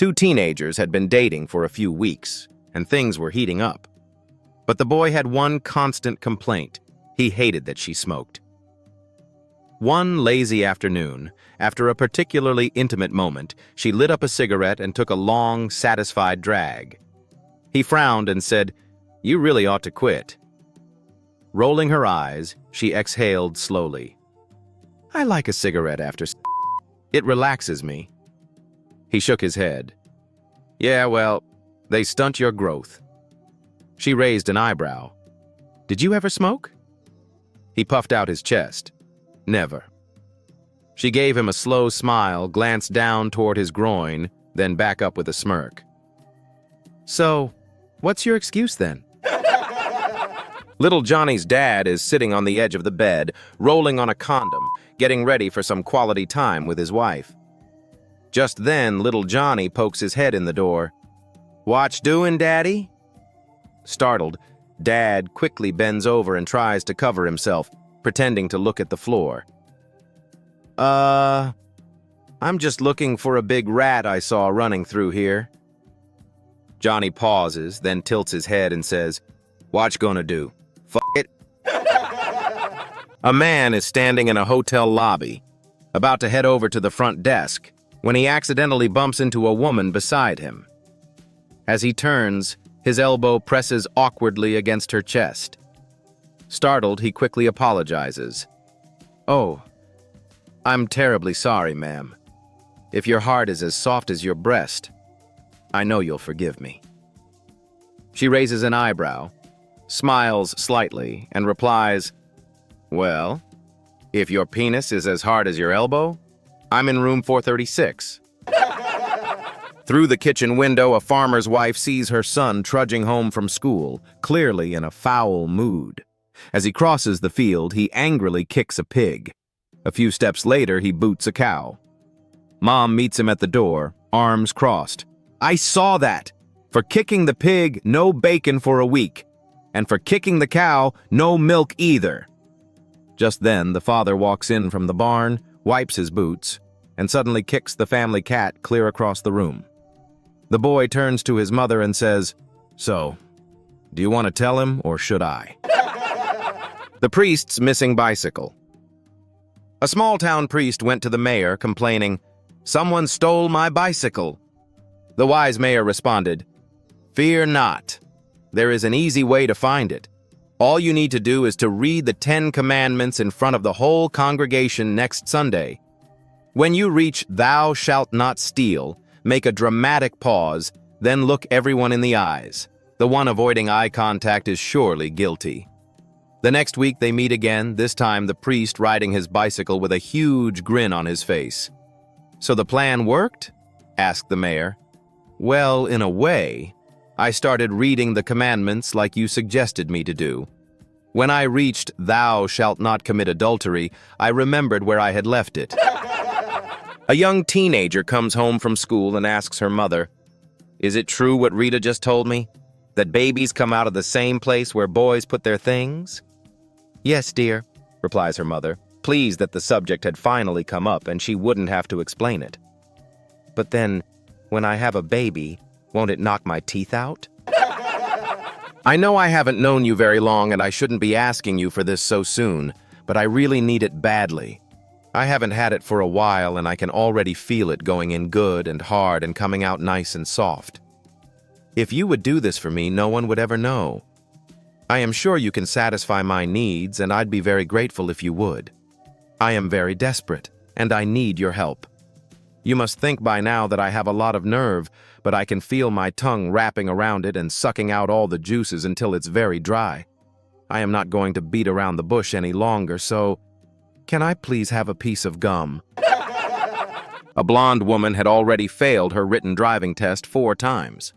Two teenagers had been dating for a few weeks, and things were heating up. But the boy had one constant complaint. He hated that she smoked. One lazy afternoon, after a particularly intimate moment, she lit up a cigarette and took a long, satisfied drag. He frowned and said, "You really ought to quit." Rolling her eyes, she exhaled slowly. "I like a cigarette after it relaxes me." He shook his head. "Yeah, well, they stunt your growth." She raised an eyebrow. "Did you ever smoke?" He puffed out his chest. "Never." She gave him a slow smile, glanced down toward his groin, then back up with a smirk. "So, what's your excuse then?" Little Johnny's dad is sitting on the edge of the bed, rolling on a condom, getting ready for some quality time with his wife. Just then, little Johnny pokes his head in the door. "Watch doing, Daddy?" Startled, Dad quickly bends over and tries to cover himself, pretending to look at the floor. I'm just looking for a big rat I saw running through here." Johnny pauses, then tilts his head and says, "Watch gonna do? Fuck it." A man is standing in a hotel lobby, about to head over to the front desk, when he accidentally bumps into a woman beside him. As he turns, his elbow presses awkwardly against her chest. Startled, he quickly apologizes. "Oh, I'm terribly sorry, ma'am. If your heart is as soft as your breast, I know you'll forgive me." She raises an eyebrow, smiles slightly, and replies, "Well, if your penis is as hard as your elbow, I'm in room 436. Through the kitchen window, a farmer's wife sees her son trudging home from school, clearly in a foul mood. As he crosses the field, he angrily kicks a pig. A few steps later, he boots a cow. Mom meets him at the door, arms crossed. "I saw that! For kicking the pig, no bacon for a week. And for kicking the cow, no milk either." Just then, the father walks in from the barn, wipes his boots, and suddenly kicks the family cat clear across the room. The boy turns to his mother and says, "So, do you want to tell him, or should I?" The priest's missing bicycle. A small-town priest went to the mayor complaining, "Someone stole my bicycle." The wise mayor responded, "Fear not. There is an easy way to find it. All you need to do is to read the 10 Commandments in front of the whole congregation next Sunday. When you reach 'Thou shalt not steal,' make a dramatic pause, then look everyone in the eyes. The one avoiding eye contact is surely guilty." The next week they meet again, this time the priest riding his bicycle with a huge grin on his face. "So the plan worked?" asked the mayor. "Well, in a way. I started reading the commandments like you suggested me to do. When I reached 'Thou shalt not commit adultery,' I remembered where I had left it." A young teenager comes home from school and asks her mother, "Is it true what Rita just told me? That babies come out of the same place where boys put their things?" "Yes, dear," replies her mother, pleased that the subject had finally come up and she wouldn't have to explain it. "But then, when I have a baby, won't it knock my teeth out?" I know I haven't known you very long and I shouldn't be asking you for this so soon, but I really need it badly. I haven't had it for a while and I can already feel it going in good and hard and coming out nice and soft. If you would do this for me, no one would ever know. I am sure you can satisfy my needs, and I'd be very grateful if you would. I am very desperate, and I need your help. You must think by now that I have a lot of nerve, but I can feel my tongue wrapping around it and sucking out all the juices until it's very dry. I am not going to beat around the bush any longer, so can I please have a piece of gum? A blonde woman had already failed her written driving test 4 times.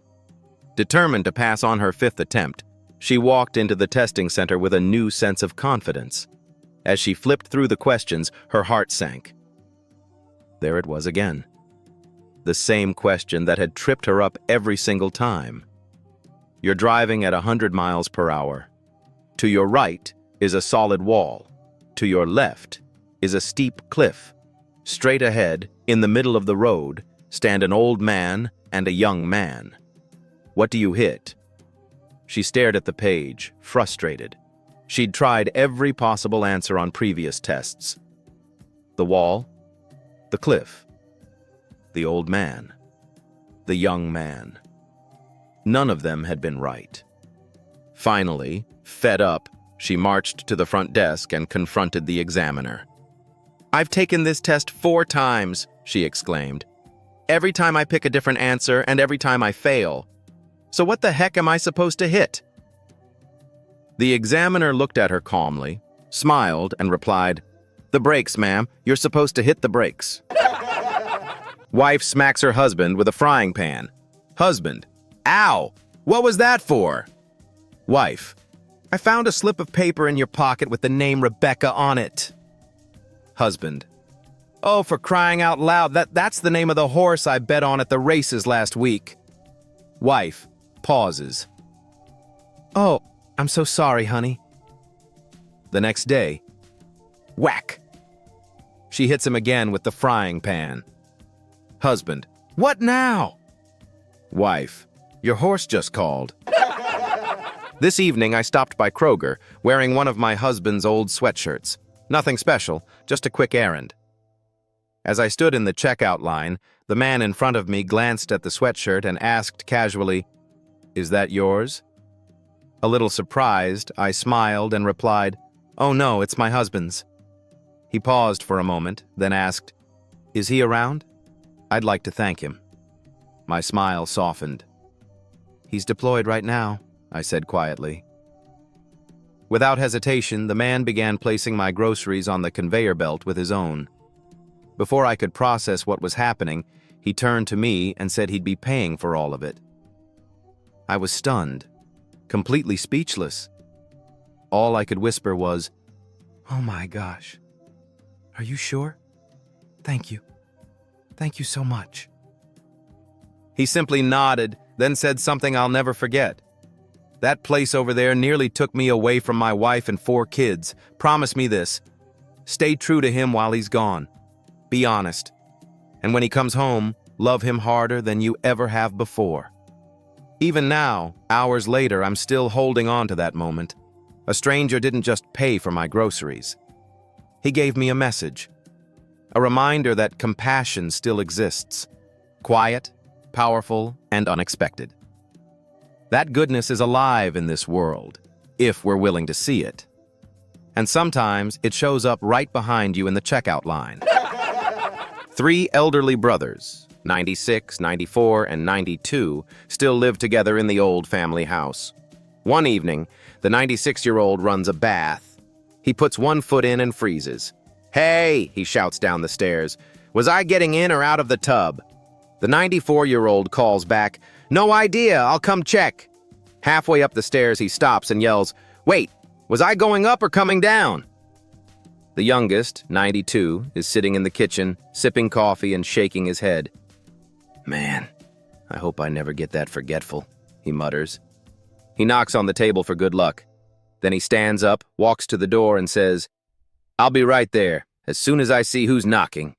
Determined to pass on her 5th attempt, she walked into the testing center with a new sense of confidence. As she flipped through the questions, her heart sank. There it was again. The same question that had tripped her up every single time. You're driving at 100 miles per hour. To your right is a solid wall. To your left is a steep cliff. Straight ahead, in the middle of the road, stand an old man and a young man. What do you hit? She stared at the page, frustrated. She'd tried every possible answer on previous tests. The wall, the cliff, the old man, the young man. None of them had been right. Finally, fed up, she marched to the front desk and confronted the examiner. "I've taken this test 4 times, she exclaimed. "Every time I pick a different answer and every time I fail. So what the heck am I supposed to hit?" The examiner looked at her calmly, smiled, and replied, "The brakes, ma'am. You're supposed to hit the brakes." Wife smacks her husband with a frying pan. Husband, "Ow! What was that for?" Wife, "I found a slip of paper in your pocket with the name Rebecca on it." Husband, "Oh, for crying out loud, that's the name of the horse I bet on at the races last week." Wife pauses. "Oh, I'm so sorry, honey." The next day, whack! She hits him again with the frying pan. Husband, "What now?" Wife, "Your horse just called." This evening, I stopped by Kroger, wearing one of my husband's old sweatshirts. Nothing special, just a quick errand. As I stood in the checkout line, the man in front of me glanced at the sweatshirt and asked casually, "Is that yours?" A little surprised, I smiled and replied, "Oh no, it's my husband's." He paused for a moment, then asked, "Is he around? I'd like to thank him." My smile softened. "He's deployed right now," I said quietly. Without hesitation, the man began placing my groceries on the conveyor belt with his own. Before I could process what was happening, he turned to me and said he'd be paying for all of it. I was stunned, completely speechless. All I could whisper was, "Oh my gosh. Are you sure? Thank you. Thank you so much." He simply nodded, then said something I'll never forget. "That place over there nearly took me away from my wife and 4 kids. Promise me this. Stay true to him while he's gone. Be honest. And when he comes home, love him harder than you ever have before." Even now, hours later, I'm still holding on to that moment. A stranger didn't just pay for my groceries. He gave me a message. A reminder that compassion still exists. Quiet, powerful, and unexpected. That goodness is alive in this world, if we're willing to see it. And sometimes it shows up right behind you in the checkout line. 3 elderly brothers, 96, 94, and 92, still live together in the old family house. One evening, the 96-year-old runs a bath. He puts one foot in and freezes. "Hey," he shouts down the stairs, "was I getting in or out of the tub?" The 94-year-old calls back, "No idea, I'll come check." Halfway up the stairs, he stops and yells, "Wait, was I going up or coming down?" The youngest, 92, is sitting in the kitchen, sipping coffee and shaking his head. "Man, I hope I never get that forgetful," he mutters. He knocks on the table for good luck. Then he stands up, walks to the door, and says, "I'll be right there, as soon as I see who's knocking."